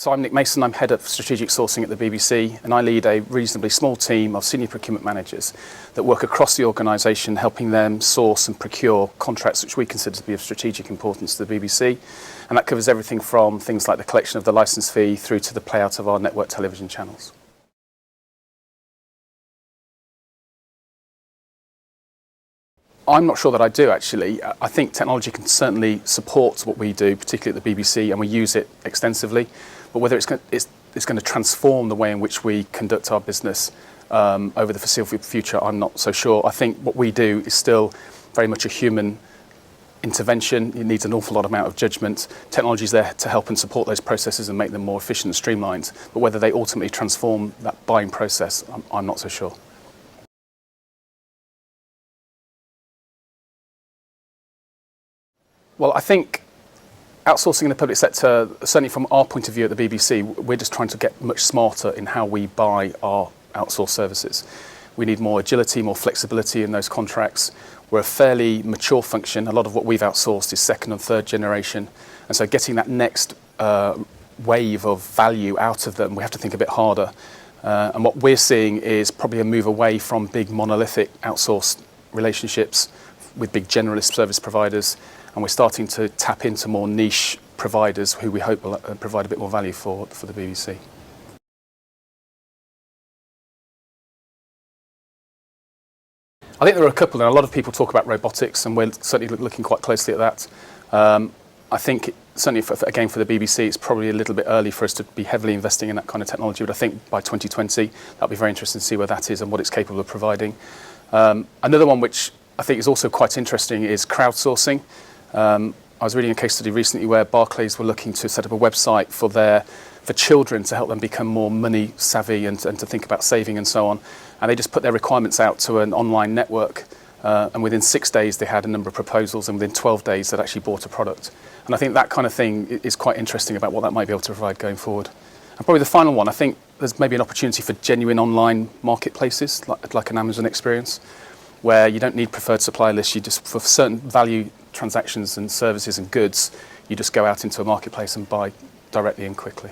So I'm Nick Mason, I'm Head of Strategic Sourcing at the BBC, and I lead a reasonably small team of senior procurement managers that work across the organisation, helping them source and procure contracts which we consider to be of strategic importance to the BBC. And that covers everything from things like the collection of the licence fee through to the playout of our network television channels. I'm not sure that I do, actually. I think technology can certainly support what we do, particularly at the BBC, and we use it extensively. But whether it's going to transform the way in which we conduct our business over the foreseeable future, I'm not so sure. I think what we do is still very much a human intervention. It needs an awful lot amount of judgment. Technology is there to help and support those processes and make them more efficient and streamlined. But whether they ultimately transform that buying process, I'm not so sure. Well, I think outsourcing in the public sector, certainly from our point of view at the BBC, we're just trying to get much smarter in how we buy our outsourced services. We need more agility, more flexibility in those contracts. We're a fairly mature function. A lot of what we've outsourced is second and third generation. And so getting that next wave of value out of them, we have to think a bit harder. And what we're seeing is probably a move away from big monolithic outsourced relationships with big generalist service providers, and we're starting to tap into more niche providers who we hope will provide a bit more value for the BBC. I think there are a couple, and a lot of people talk about robotics, and we're certainly looking quite closely at that. I think certainly, again, for the BBC, it's probably a little bit early for us to be heavily investing in that kind of technology, but I think by 2020, that'll be very interesting to see where that is and what it's capable of providing. Another one which I think is also quite interesting is crowdsourcing. I was reading a case study recently where Barclays were looking to set up a website for children to help them become more money savvy and to think about saving and so on. And they just put their requirements out to an online network. And within 6 days, they had a number of proposals, and within 12 days, they'd actually bought a product. And I think that kind of thing is quite interesting about what that might be able to provide going forward. And probably the final one, I think there's maybe an opportunity for genuine online marketplaces, like an Amazon experience, where you don't need preferred supplier lists. You just, for certain value transactions and services and goods, you just go out into a marketplace and buy directly and quickly.